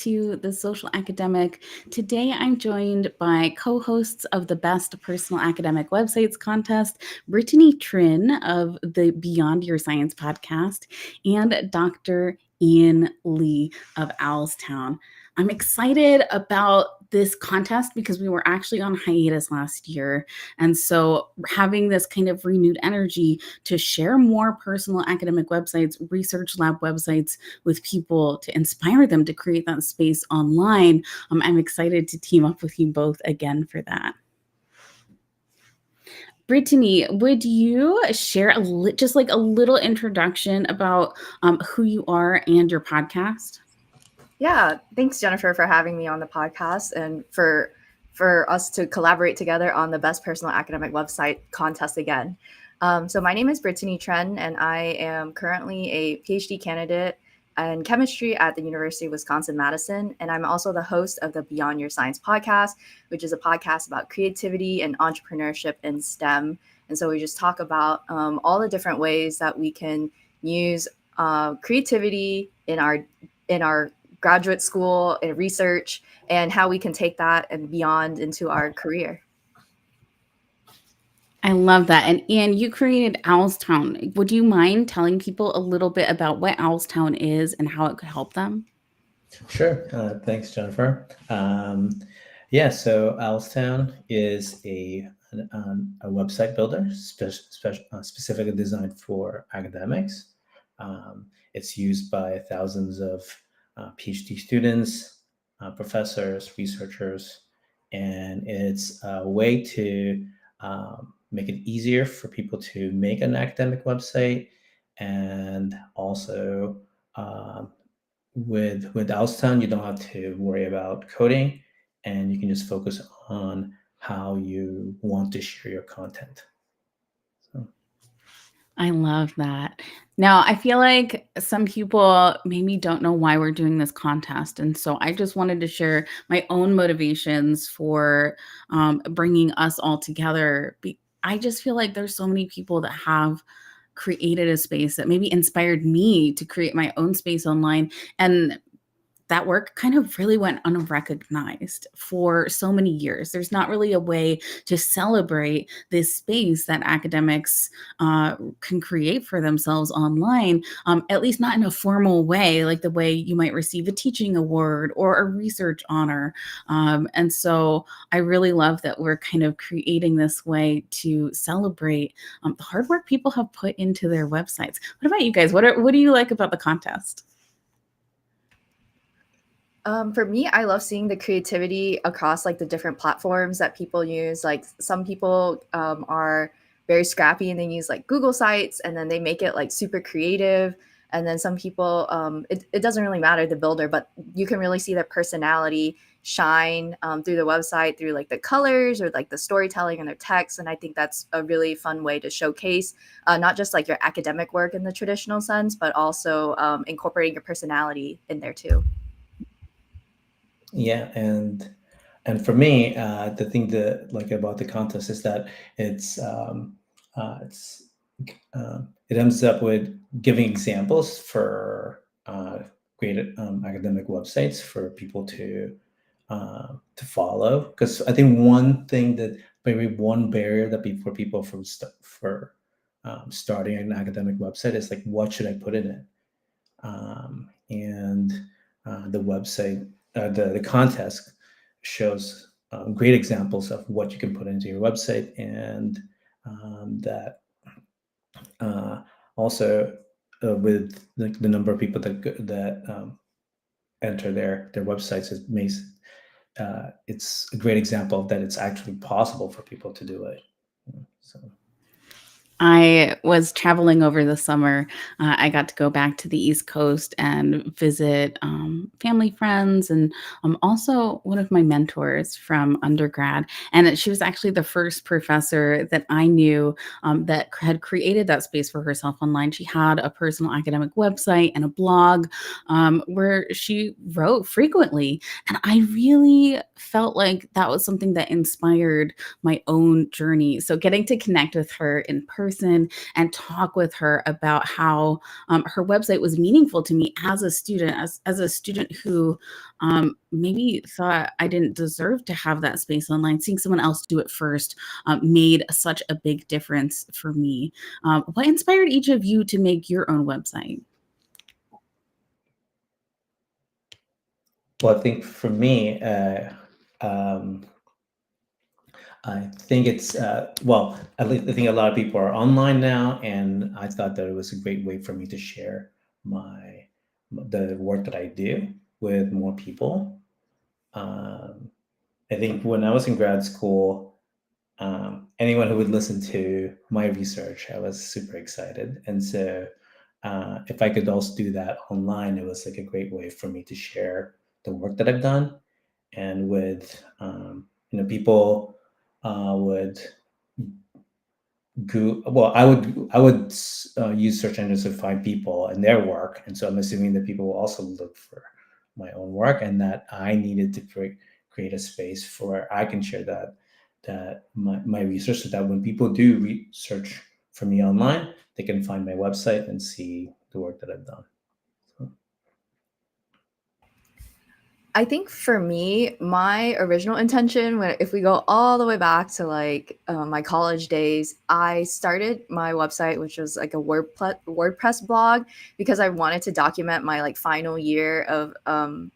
to The Social Academic. Today I'm joined by co-hosts of the Best Personal Academic Websites contest, Brittany Trin of the Beyond Your Science podcast, and Dr. Ian Lee of Owlstown. I'm excited about this contest because we were actually on hiatus last year. And so having this kind of renewed energy to share more personal academic websites, research lab websites with people to inspire them to create that space online, I'm excited to team up with you both again for that. Brittany, would you share just like a little introduction about who you are and your podcast? Yeah, thanks Jennifer for having me on the podcast and for us to collaborate together on the Best Personal Academic Website contest again. So my name is Brittany Tren, and I am currently a PhD candidate in chemistry at the University of Wisconsin-Madison, and I'm also the host of the Beyond Your Science podcast, which is a podcast about creativity and entrepreneurship in STEM. And so we just talk about all the different ways that we can use creativity in our graduate school and research, and how we can take that and beyond into our career. I love that. And Ian, you created Owlstown. Would you mind telling people a little bit about what Owlstown is and how it could help them? Sure. Thanks, Jennifer. So Owlstown is a website builder specifically designed for academics. It's used by thousands of PhD students, professors, researchers, and it's a way to make it easier for people to make an academic website, and also with Owlstown, you don't have to worry about coding, and you can just focus on how you want to share your content. I love that. Now, I feel like some people maybe don't know why we're doing this contest. And so I just wanted to share my own motivations for bringing us all together. I just feel like there's so many people that have created a space that maybe inspired me to create my own space online. And that work kind of really went unrecognized for so many years. There's not really a way to celebrate this space that academics can create for themselves online, at least not in a formal way, like the way you might receive a teaching award or a research honor. And so I really love that we're kind of creating this way to celebrate the hard work people have put into their websites. What about you guys? What do you like about the contest? For me, I love seeing the creativity across like the different platforms that people use. Like some people are very scrappy and they use like Google Sites, and then they make it like super creative. And then some people, it doesn't really matter the builder, but you can really see their personality shine through the website, through like the colors or like the storytelling and their text. And I think that's a really fun way to showcase not just like your academic work in the traditional sense, but also incorporating your personality in there too. Yeah, and for me, the thing that like about the contest is that it's it ends up with giving examples for great academic websites for people to follow. Because I think one thing that maybe one barrier that for people from starting an academic website is like, what should I put in it? And the website, the contest shows great examples of what you can put into your website, and that also with the number of people that enter their websites, it makes it's a great example of that it's actually possible for people to do it. So. I was traveling over the summer. I got to go back to the East Coast and visit family friends, and also one of my mentors from undergrad. And she was actually the first professor that I knew that had created that space for herself online. She had a personal academic website and a blog where she wrote frequently. And I really felt like that was something that inspired my own journey. So getting to connect with her in person person and talk with her about how her website was meaningful to me as a student, as a student who maybe thought I didn't deserve to have that space online. Seeing someone else do it first made such a big difference for me. What inspired each of you to make your own website? Well, I think for me, um, I think it's well, at least I think a lot of people are online now, and I thought that it was a great way for me to share my the work that I do with more people. Um, I think when I was in grad school, anyone who would listen to my research, I was super excited, and so if I could also do that online, it was like a great way for me to share the work that I've done, and with people would go well. I would use search engines to find people and their work, and so I'm assuming that people will also look for my own work, and that I needed to create a space for where I can share that my research, so that when people do research for me online, they can find my website and see the work that I've done. So, I think for me, my original intention, if we go all the way back to like my college days, I started my website, which was like a WordPress blog, because I wanted to document my like final year of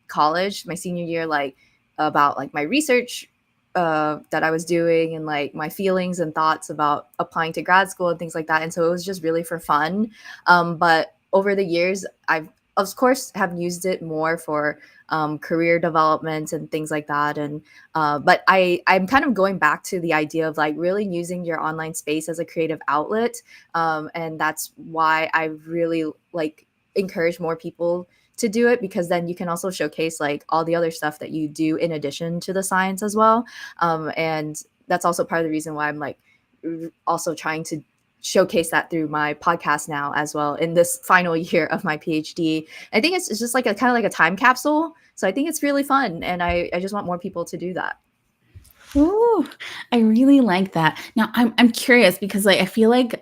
college, my senior year, like about like my research that I was doing, and like my feelings and thoughts about applying to grad school and things like that. And so it was just really for fun. But over the years, I've of course have used it more for career development and things like that. And but I'm kind of going back to the idea of like really using your online space as a creative outlet, and that's why I really like encourage more people to do it, because then you can also showcase like all the other stuff that you do in addition to the science as well. And that's also part of the reason why I'm like also trying to showcase that through my podcast now as well in this final year of my PhD. I think it's just like a kind of like a time capsule. So I think it's really fun, and I just want more people to do that. Ooh, I really like that. Now I'm curious because like I feel like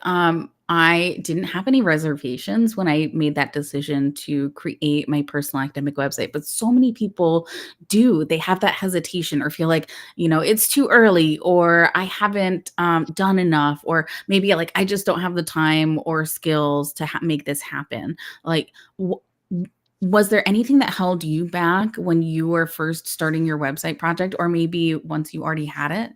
I didn't have any reservations when I made that decision to create my personal academic website, but so many people do. They have that hesitation or feel like, it's too early, or I haven't done enough, or maybe like I just don't have the time or skills to make this happen. Like was there anything that held you back when you were first starting your website project, or maybe once you already had it?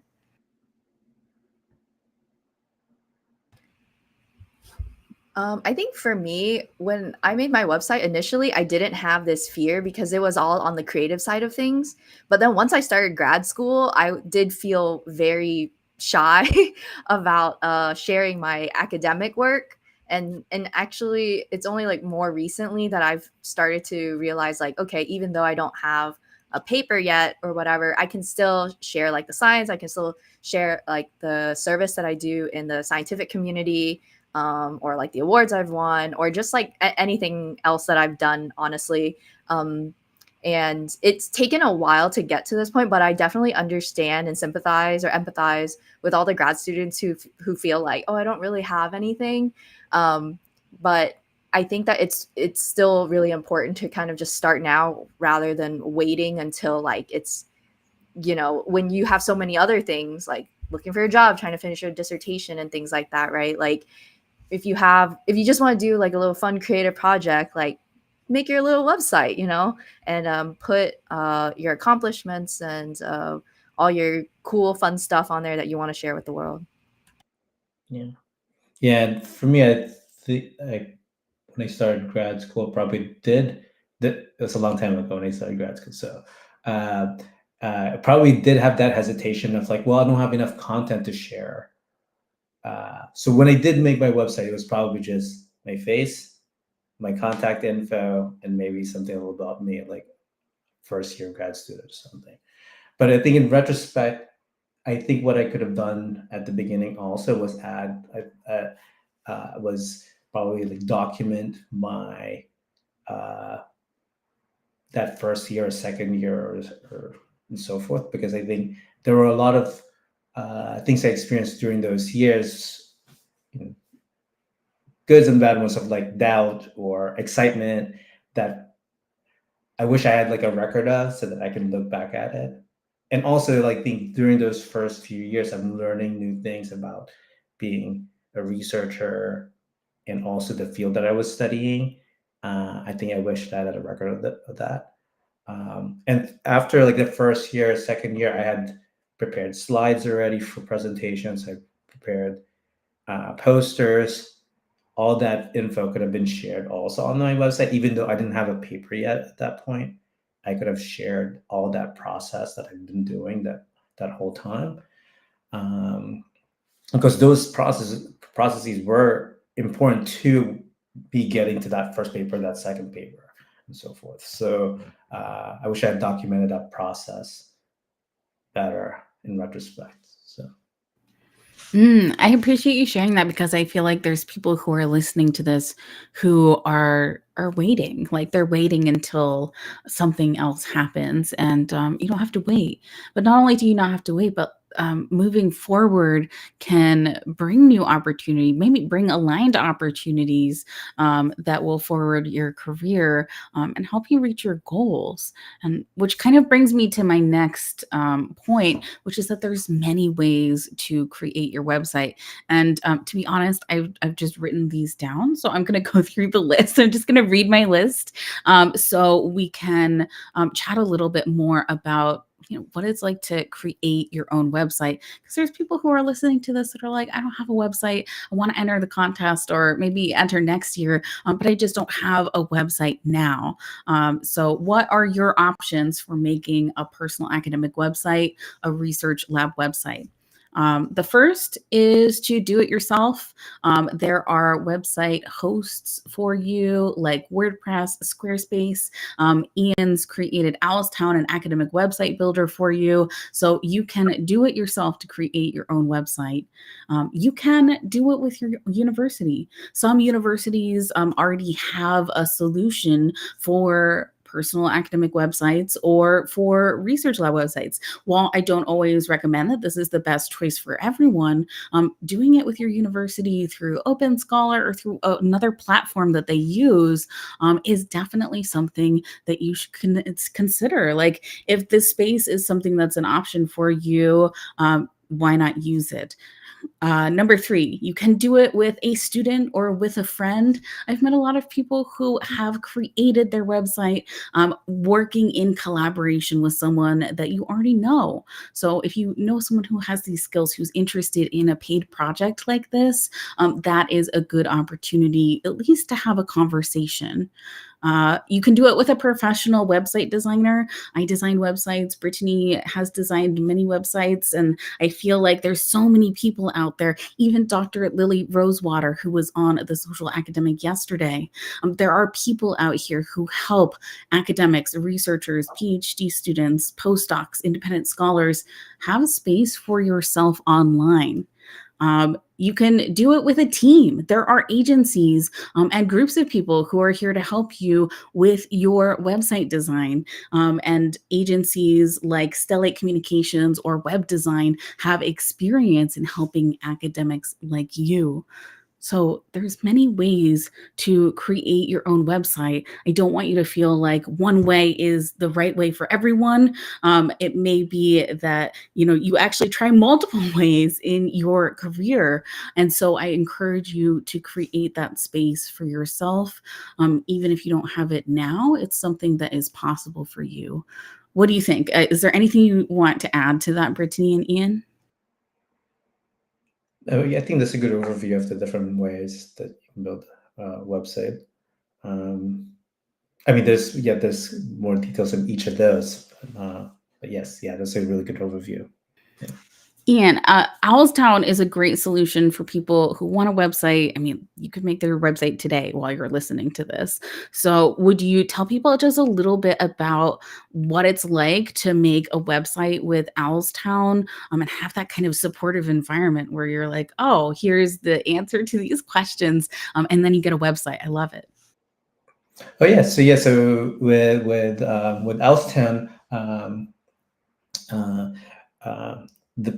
I think for me, when I made my website initially, I didn't have this fear because it was all on the creative side of things. But then once I started grad school, I did feel very shy about sharing my academic work. And actually, it's only like more recently that I've started to realize like, okay, even though I don't have a paper yet or whatever, I can still share like the science. I can still share like the service that I do in the scientific community, or like the awards I've won, or just like anything else that I've done, honestly. Um, and it's taken a while to get to this point, but I definitely understand and sympathize or empathize with all the grad students who feel like, oh, I don't really have anything. But I think that it's still really important to kind of just start now rather than waiting until like it's, when you have so many other things like looking for a job, trying to finish your dissertation and things like that, right? Like if you just want to do like a little fun creative project, like make your little website, and put your accomplishments and all your cool fun stuff on there that you want to share with the world. yeah, yeah. And for me, I think when I started grad school, probably did that. That's a long time ago when I started grad school. So uh, I probably did have that hesitation of like, well, I don't have enough content to share. So when I did make my website, it was probably just my face, my contact info, and maybe something a little about me, like first year grad student or something. But I think in retrospect, I think what I could have done at the beginning also was was probably like document my uh, that first year or second year, or and so forth, because I think there were a lot of things I experienced during those years, goods and bad ones of like doubt or excitement that I wish I had like a record of so that I can look back at it. And also like during those first few years, I'm learning new things about being a researcher and also the field that I was studying. I think I wished I had a record of that. And after like the first year, second year, I had prepared slides already for presentations. I prepared posters. All that info could have been shared also on my website, even though I didn't have a paper yet at that point. I could have shared all that process that I've been doing that whole time, because those processes were important to be getting to that first paper, that second paper, and so forth. So I wish I had documented that process better in retrospect. So. I appreciate you sharing that because I feel like there's people who are listening to this who are waiting, like they're waiting until something else happens, and you don't have to wait. But not only do you not have to wait, but moving forward can bring new opportunity, maybe bring aligned opportunities that will forward your career and help you reach your goals. And which kind of brings me to my next point, which is that there's many ways to create your website. And to be honest, I've just written these down. So I'm going to go through the list. I'm just going to read my list so we can chat a little bit more about what it's like to create your own website, because there's people who are listening to this that are like, I don't have a website, I want to enter the contest or maybe enter next year, but I just don't have a website now. So what are your options for making a personal academic website, a research lab website? The first is to do it yourself. There are website hosts for you like WordPress, Squarespace. Ian's created Owlstown, an academic website builder for you. So you can do it yourself to create your own website. You can do it with your university. Some universities already have a solution for personal academic websites or for research lab websites. While I don't always recommend that this is the best choice for everyone, doing it with your university through Open Scholar or through another platform that they use is definitely something that you should consider. Like if this space is something that's an option for you, why not use it? Number three, you can do it with a student or with a friend. I've met a lot of people who have created their website working in collaboration with someone that you already know. So if you know someone who has these skills, who's interested in a paid project like this, that is a good opportunity, at least to have a conversation. You can do it with a professional website designer. I design websites. Brittany has designed many websites, and I feel like there's so many people out there, even Dr. Lily Rosewater, who was on The Social Academic yesterday. There are people out here who help academics, researchers, PhD students, postdocs, independent scholars have a space for yourself online. You can do it with a team. There are agencies and groups of people who are here to help you with your website design. And agencies like Stellate Communications or Web Design have experience in helping academics like you. So there's many ways to create your own website. I don't want you to feel like one way is the right way for everyone. It may be that you actually try multiple ways in your career, and so I encourage you to create that space for yourself. Even if you don't have it now, it's something that is possible for you. What do you think? Is there anything you want to add to that, Brittany and Ian? Yeah, I think that's a good overview of the different ways that you can build a website. I mean, there's more details in each of those, but yes, yeah, that's a really good overview. Yeah. Ian, Owlstown is a great solution for people who want a website. I mean, you could make their website today while you're listening to this. So would you tell people just a little bit about what it's like to make a website with Owlstown and have that kind of supportive environment where you're like, oh, here's the answer to these questions. And then you get a website. I love it. Oh yeah, so with Owlstown, the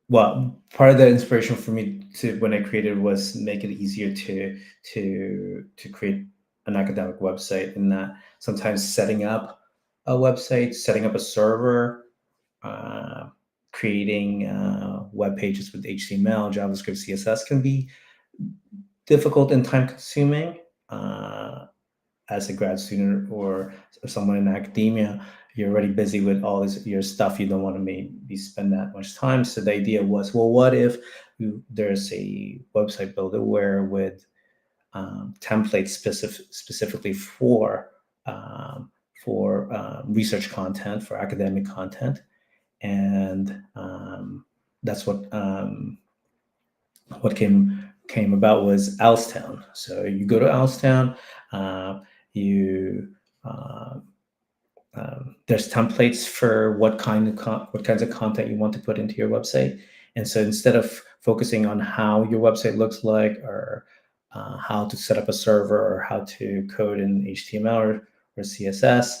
well, part of the inspiration for me to when I created was make it easier to create an academic website, and that sometimes setting up a website, setting up a server, uh, creating web pages with HTML, JavaScript, CSS can be difficult and time consuming. As a grad student or someone in academia, you're already busy with all your stuff. You don't want to maybe spend that much time. So the idea was, well, what if there's a website builder where with templates specifically for research content, for academic content, and that's what came about was Alstown. So you go to Alstown, you there's templates for what kinds of content you want to put into your website. And so instead of focusing on how your website looks like, or how to set up a server, or how to code in HTML or CSS,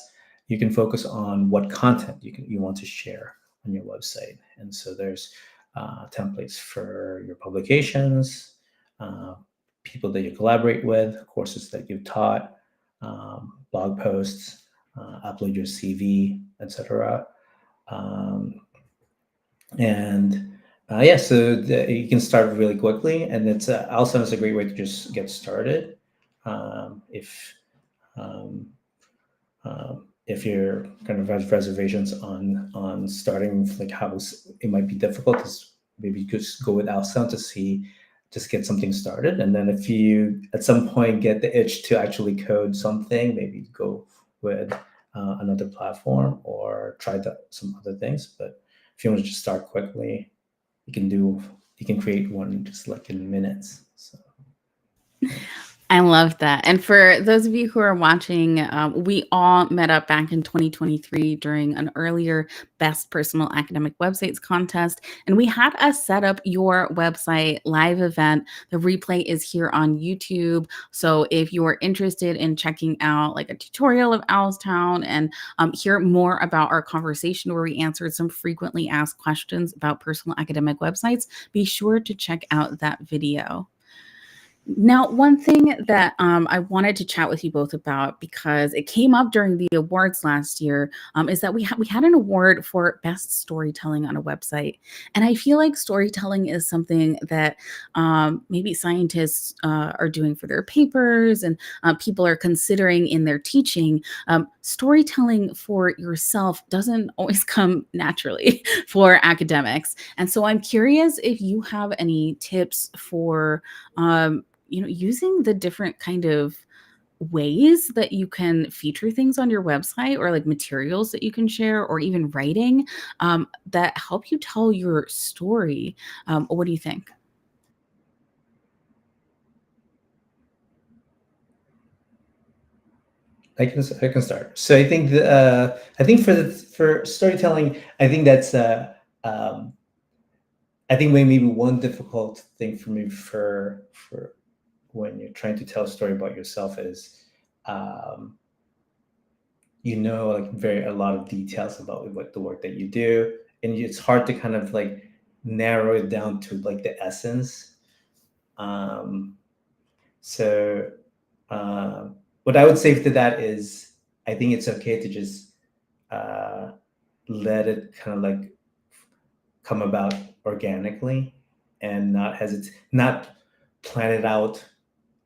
you can focus on what content you want to share on your website. And so there's templates for your publications, people that you collaborate with, courses that you've taught, blog posts, upload your CV, etc. And yeah, so you can start really quickly, and it's also a great way to just get started. If you're kind of have reservations on starting, like how it might be difficult, is maybe you could just go with Alstown to just get something started. And then if you at some point get the itch to actually code something, maybe go with another platform or try some other things. But if you want to just start quickly, you can create one just like in minutes. So. I love that. And for those of you who are watching, we all met up back in 2023 during an earlier Best Personal Academic Websites contest. And we had us set up your website live event. The replay is here on YouTube. So if you're interested in checking out like a tutorial of Alstown and hear more about our conversation where we answered some frequently asked questions about personal academic websites, be sure to check out that video. Now, one thing that I wanted to chat with you both about, because it came up during the awards last year, is that we had an award for best storytelling on a website, and I feel like storytelling is something that maybe scientists are doing for their papers, and people are considering in their teaching. Storytelling for yourself doesn't always come naturally for academics, and so I'm curious if you have any tips for using the different kind of ways that you can feature things on your website, or like materials that you can share, or even writing that help you tell your story. What do you think? I can start. So I think for storytelling, I think that's I think maybe one difficult thing for me for when you're trying to tell a story about yourself is like a lot of details about what the work that you do, and it's hard to kind of like narrow it down to like the essence. So what I would say to that is I think it's okay to just let it kind of like come about organically, and not plan it out,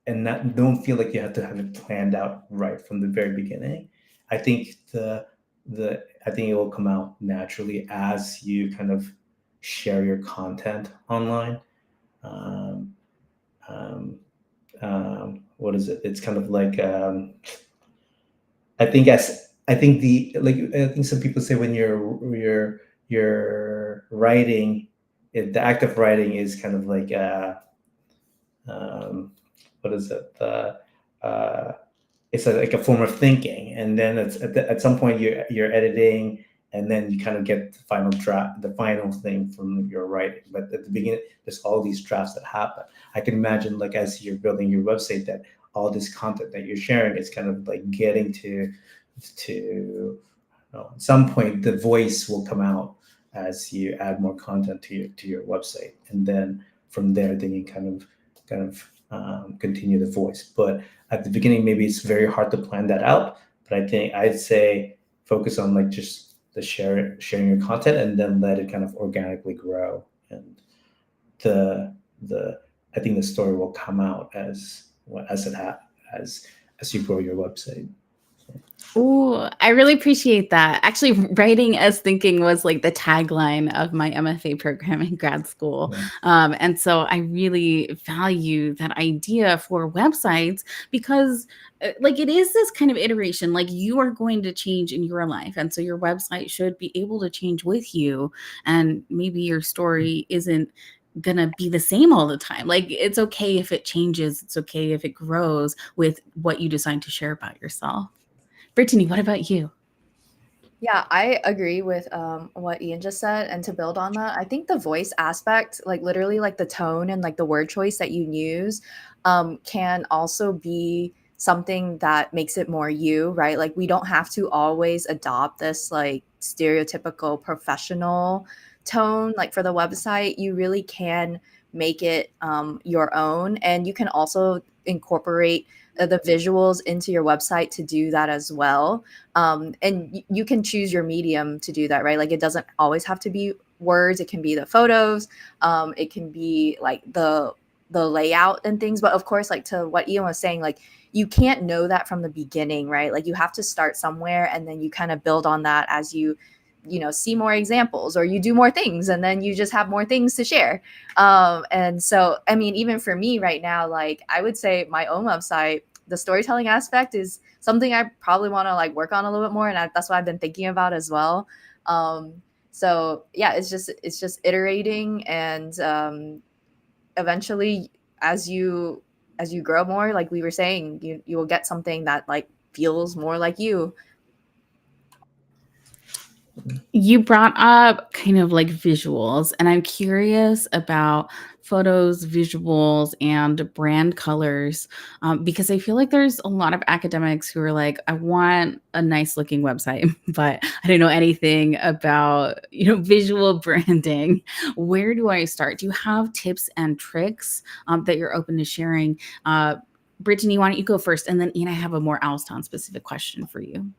and don't feel like you have to have it planned out right from the very beginning. I think I think it will come out naturally as you kind of share your content online. What is it? It's kind of like I think I think some people say when you're writing, the act of writing is kind of like what is it? It's like a form of thinking, and then it's at some point you're editing, and then you kind of get the final draft, the final thing from your writing. But at the beginning, there's all these drafts that happen. I can imagine, like, as you're building your website, that all this content that you're sharing is kind of like getting to at some point the voice will come out, as you add more content to your website, and then from there, then you continue the voice. But at the beginning, maybe it's very hard to plan that out. But I think I'd say focus on like just the sharing your content, and then let it kind of organically grow. And the I think the story will come out as you grow your website. Ooh, I really appreciate that. Actually, writing as thinking was like the tagline of my MFA program in grad school. Yeah. And so I really value that idea for websites because, like, it is this kind of iteration, like, you are going to change in your life. And so your website should be able to change with you. And maybe your story isn't gonna be the same all the time. Like, it's okay if it changes, it's okay if it grows with what you decide to share about yourself. Brittany, what about you? Yeah, I agree with what Ian just said. And to build on that, I think the voice aspect, like literally like the tone and like the word choice that you use, can also be something that makes it more you, right? Like we don't have to always adopt this like stereotypical professional tone. Like for the website, you really can make it your own. And you can also incorporate the visuals into your website to do that as well. And you can choose your medium to do that, right? Like it doesn't always have to be words. It can be the photos. It can be like the layout and things. But of course, like to what Ian was saying, like you can't know that from the beginning, right? Like you have to start somewhere and then you kind of build on that as you see more examples or you do more things and then you just have more things to share. And so I mean, even for me right now, like I would say my own website, the storytelling aspect is something I probably want to like work on a little bit more, and that's what I've been thinking about as well. So yeah, it's just iterating, and eventually, as you grow more, like we were saying, you will get something that like feels more like you. You brought up kind of like visuals, and I'm curious about photos, visuals, and brand colors because I feel like there's a lot of academics who are like, I want a nice looking website, but I don't know anything about visual branding. Where do I start? Do you have tips and tricks that you're open to sharing? Brittany, why don't you go first, and then Ian, I have a more Alstown specific question for you.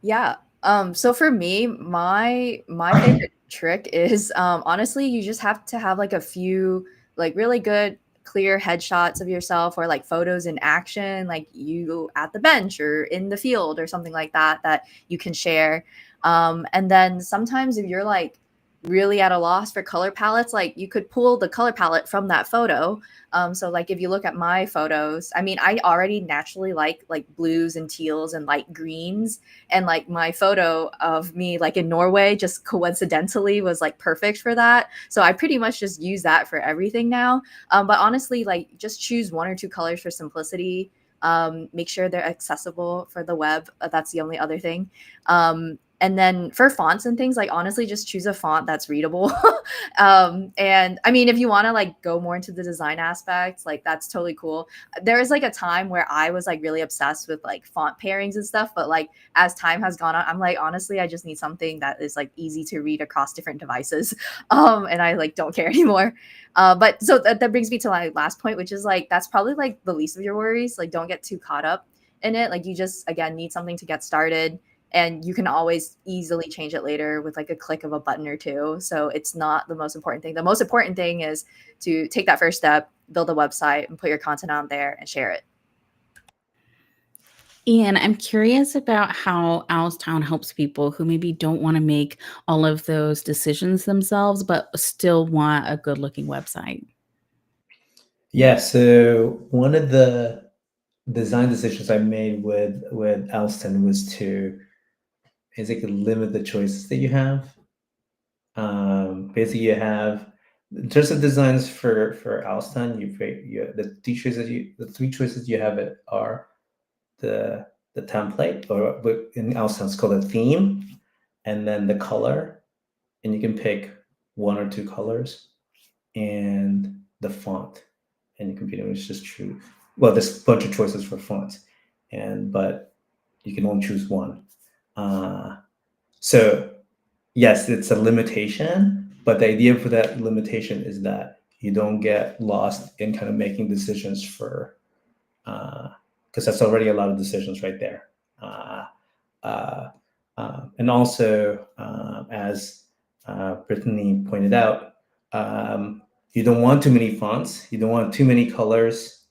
Yeah. So for me, my favorite trick is honestly, you just have to have like a few like really good clear headshots of yourself or like photos in action, like you at the bench or in the field or something like that that you can share. And then sometimes if you're like really at a loss for color palettes, like you could pull the color palette from that photo. So like if you look at my photos, I mean, I already naturally like blues and teals and light greens, and like my photo of me like in Norway just coincidentally was like perfect for that. So I pretty much just use that for everything now. But honestly, like just choose one or two colors for simplicity. Make sure they're accessible for the web. That's the only other thing. And then for fonts and things, like honestly, just choose a font that's readable. And I mean, if you want to like go more into the design aspects, like that's totally cool. There was like a time where I was like really obsessed with like font pairings and stuff, but like as time has gone on, I'm like, honestly, I just need something that is like easy to read across different devices. And I like don't care anymore. But so that brings me to my last point, which is like that's probably like the least of your worries. Like don't get too caught up in it. Like you just again need something to get started, and you can always easily change it later with like a click of a button or two. So it's not the most important thing. The most important thing is to take that first step, build a website and put your content out there and share it. Ian, I'm curious about how Owlstown helps people who maybe don't want to make all of those decisions themselves, but still want a good looking website. Yeah. So one of the design decisions I made with Alston was to basically limit the choices that you have. Basically, you have in terms of designs for Alston, you the three choices you have are the template, or but in Alston it's called a theme, and then the color, and you can pick one or two colors, and the font, and you can pretty much just choose. Well, there's a bunch of choices for fonts, but you can only choose one. So yes, it's a limitation, but the idea for that limitation is that you don't get lost in kind of making decisions for, because that's already a lot of decisions right there. Uh, uh, and also, as Brittany pointed out, you don't want too many fonts, you don't want too many colors,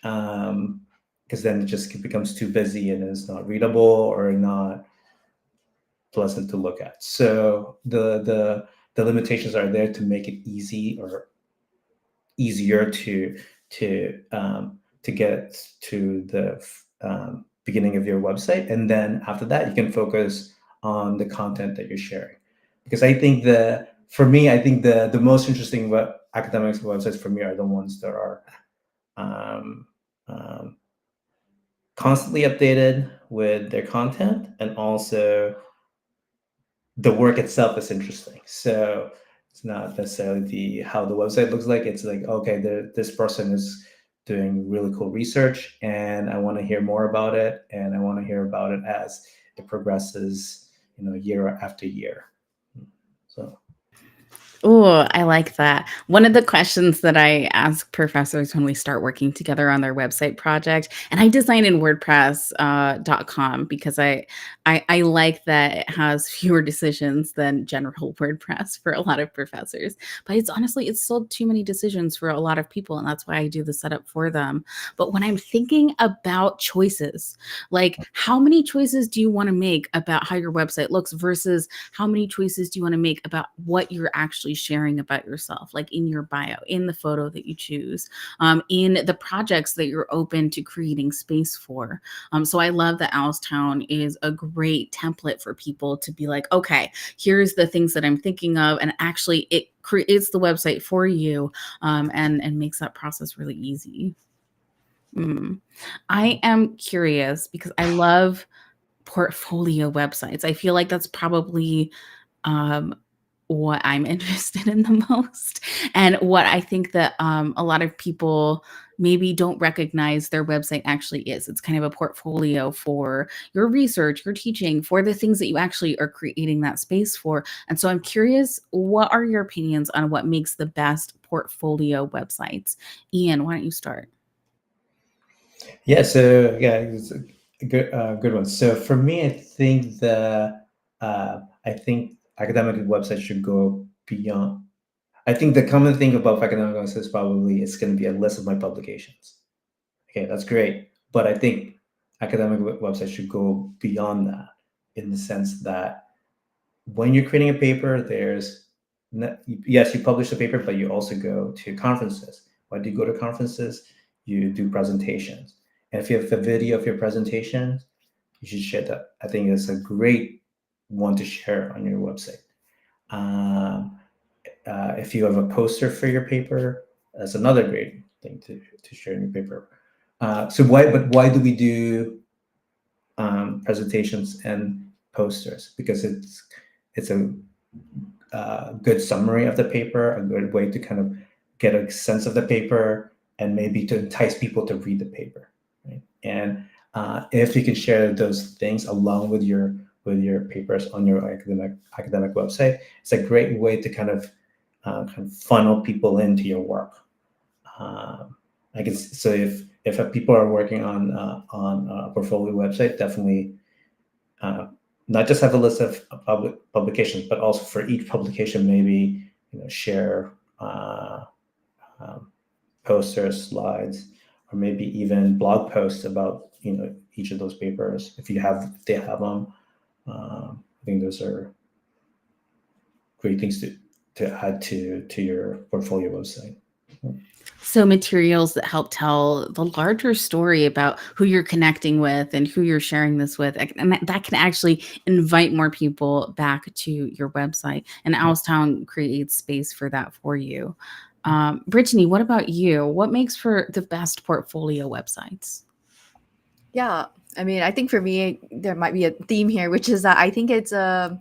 because then it just becomes too busy and it's not readable or not pleasant to look at. So the limitations are there to make it easy or easier to get to the beginning of your website, and then after that you can focus on the content that you're sharing. Because I think for me, I think the most interesting academics websites for me are the ones that are um, um, constantly updated with their content, and also the work itself is interesting. So it's not necessarily how the website looks like. It's like, okay, this person is doing really cool research, and I want to hear more about it, and I want to hear about it as it progresses, year after year. So Oh, I like that. One of the questions that I ask professors when we start working together on their website project, and I design in WordPress.com because I like that it has fewer decisions than general WordPress for a lot of professors. But it's honestly, it's still too many decisions for a lot of people, and that's why I do the setup for them. But when I'm thinking about choices, like how many choices do you want to make about how your website looks versus how many choices do you want to make about what you're actually sharing about yourself, like in your bio, in the photo that you choose, in the projects that you're open to creating space for. So I love that Alice is a great template for people to be like, okay, here's the things that I'm thinking of, and actually it creates the website for you, and makes that process really easy. Mm. I am curious because I love portfolio websites. I feel like that's probably um, what I'm interested in the most, and what I think that a lot of people maybe don't recognize their website actually is. It's kind of a portfolio for your research, your teaching, for the things that you actually are creating that space for. And so I'm curious, what are your opinions on what makes the best portfolio websites? Ian, why don't you start? yeah, it's a good one. So for me, I think academic websites should go beyond. I think the common thing about academic websites is probably it's going to be a list of my publications. Okay, that's great. But I think academic websites should go beyond that, in the sense that when you're creating a paper, yes, you publish the paper, but you also go to conferences. Why do you go to conferences? You do presentations. And if you have a video of your presentation, you should share that. I think it's a great one to share on your website. Um, if you have a poster for your paper, that's another great thing to share in your paper. But why do we do presentations and posters? Because it's a good summary of the paper, a good way to kind of get a sense of the paper, and maybe to entice people to read the paper. Right? And if you can share those things along with your papers on your academic website, it's a great way to kind of funnel people into your work. I guess so. If people are working on a portfolio website, definitely uh, not just have a list of publications, but also for each publication, maybe share um, posters, slides, or maybe even blog posts about each of those papers if they have them. I think those are great things to add to your portfolio website. So materials that help tell the larger story about who you're connecting with and who you're sharing this with, and that can actually invite more people back to your website. And Owlstown creates space for that for you. Brittany, what about you? What makes for the best portfolio websites? Yeah, I mean, I think for me there might be a theme here, which is that I think it's a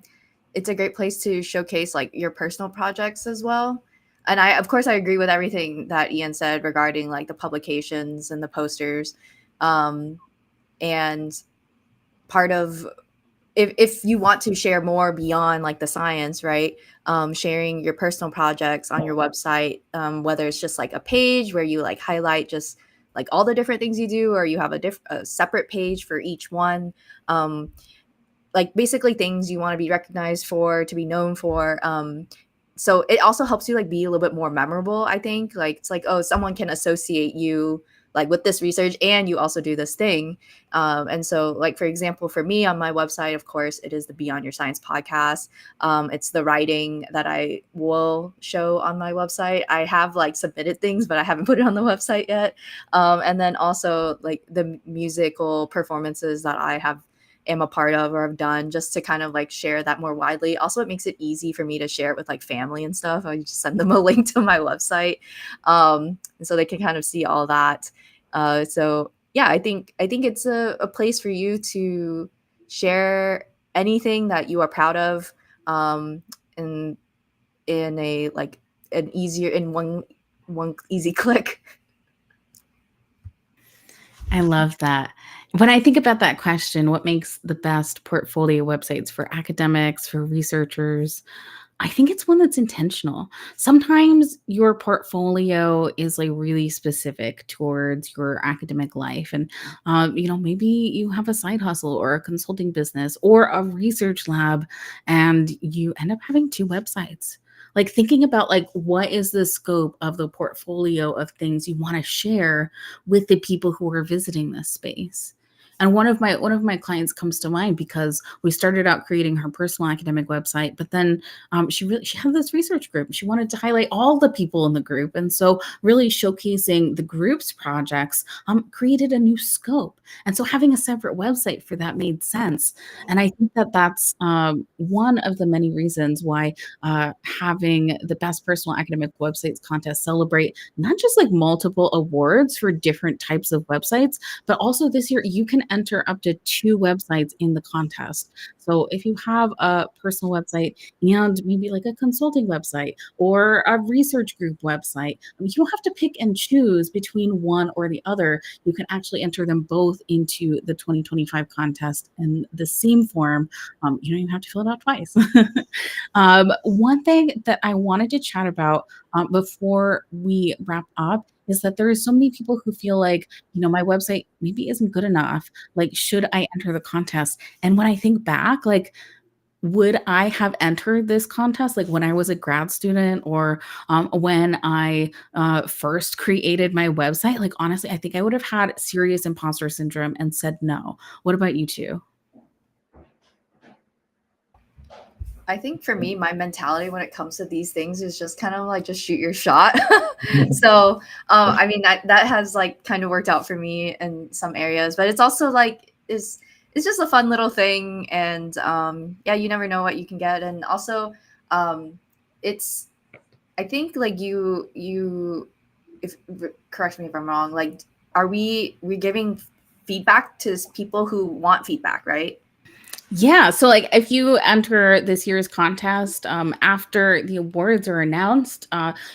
great place to showcase like your personal projects as well. And I, of course, I agree with everything that Ian said regarding like the publications and the posters. And part of if you want to share more beyond like the science, right? Sharing your personal projects on your website, whether it's just like a page where you like highlight just like all the different things you do, or you have a separate page for each one. Like basically things you want to be recognized for, to be known for. So it also helps you like be a little bit more memorable, I think. Like it's like, oh, someone can associate you like with this research and you also do this thing. And so like for example, for me on my website, of course, it is the Beyond Your Science podcast. It's the writing that I will show on my website. I have like submitted things, but I haven't put it on the website yet. And then also like the musical performances that I am a part of or have done, just to kind of like share that more widely. Also, it makes it easy for me to share it with like family and stuff. I just send them a link to my website, and so they can kind of see all that. So yeah, I think it's a place for you to share anything that you are proud of, in a like an easier in one easy click. I love that. When I think about that question, what makes the best portfolio websites for academics, for researchers? I think it's one that's intentional. Sometimes your portfolio is like really specific towards your academic life. And, maybe you have a side hustle or a consulting business or a research lab, and you end up having two websites. Like thinking about like what is the scope of the portfolio of things you want to share with the people who are visiting this space. And one of my clients comes to mind because we started out creating her personal academic website, but then she had this research group. She wanted to highlight all the people in the group, and so really showcasing the group's projects created a new scope. And so having a separate website for that made sense. And I think that that's one of the many reasons why having the best personal academic websites contest celebrate not just like multiple awards for different types of websites, but also this year you can enter up to two websites in the contest. So if you have a personal website and maybe like a consulting website or a research group website, you don't have to pick and choose between one or the other. You can actually enter them both into the 2025 contest in the same form. You don't even have to fill it out twice. One thing that I wanted to chat about before we wrap up is that there are so many people who feel like, my website maybe isn't good enough. Like, should I enter the contest? And when I think back, like, would I have entered this contest like when I was a grad student or when I first created my website? Like, honestly, I think I would have had serious imposter syndrome and said no. What about you two? I think for me, my mentality when it comes to these things is just kind of like just shoot your shot. So, I mean that has like kind of worked out for me in some areas, but it's also like it's just a fun little thing, and yeah, you never know what you can get, and also it's I think like you if correct me if I'm wrong, like are we giving feedback to people who want feedback, right? Yeah, so like if you enter this year's contest, after the awards are announced,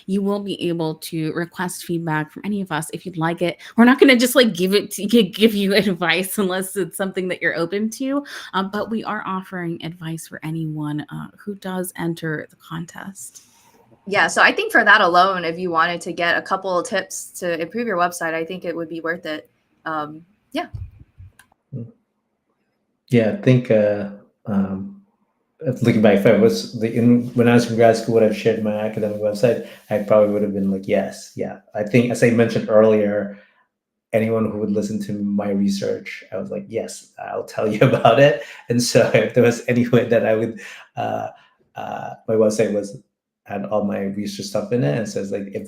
you will be able to request feedback from any of us if you'd like it. We're not going to just like give you advice unless it's something that you're open to, but we are offering advice for anyone who does enter the contest. Yeah, so I think for that alone, if you wanted to get a couple of tips to improve your website, I think it would be worth it. Yeah. Yeah, I think looking back, if I was when I was in grad school, would have shared my academic website, I probably would have been like, yes, yeah. I think, as I mentioned earlier, anyone who would listen to my research, I was like, yes, I'll tell you about it. And so if there was any way that I would, my website had all my research stuff in it, and so it's like if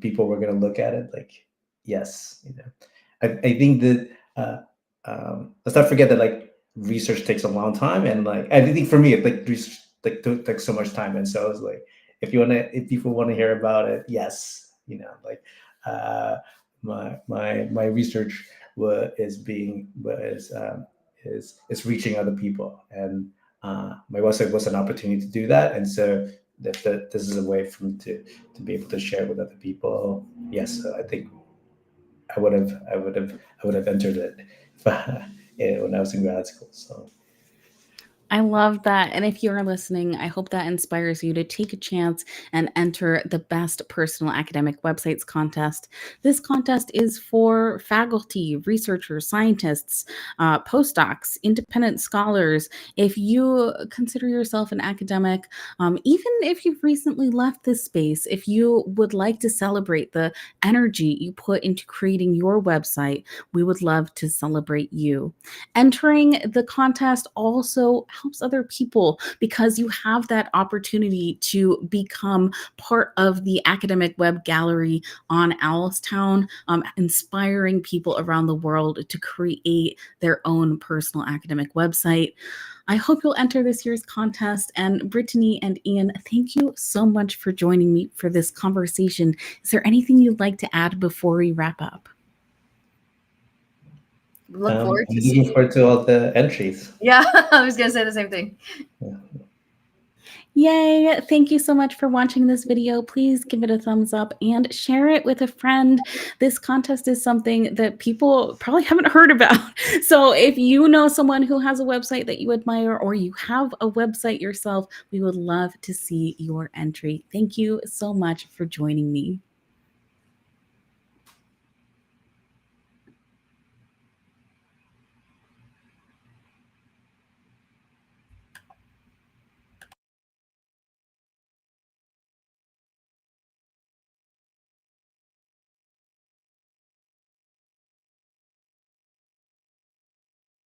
people were going to look at it, like, yes, I think that. Let's not forget that like research takes a long time, and like I think for me, like research took so much time, and so I was like, if people want to hear about it, yes, like my research is reaching other people, and my website was an opportunity to do that, and so this is a way for me to be able to share with other people. Yes, so I think I would have entered it when I was in grad school. So I love that. And if you're listening, I hope that inspires you to take a chance and enter the Best Personal Academic Websites contest. This contest is for faculty, researchers, scientists, postdocs, independent scholars. If you consider yourself an academic, even if you've recently left this space, if you would like to celebrate the energy you put into creating your website, we would love to celebrate you. Entering the contest also helps other people because you have that opportunity to become part of the academic web gallery on Owlstown, inspiring people around the world to create their own personal academic website. I hope you'll enter this year's contest. And Brittany and Ian, thank you so much for joining me for this conversation. Is there anything you'd like to add before we wrap up? Look forward to I'm seeing. looking forward to all the entries. Yeah, I was gonna say the same thing. Yeah. Yay! Thank you so much for watching this video. Please give it a thumbs up and share it with a friend. This contest is something that people probably haven't heard about. So if you know someone who has a website that you admire or you have a website yourself, we would love to see your entry. Thank you so much for joining me.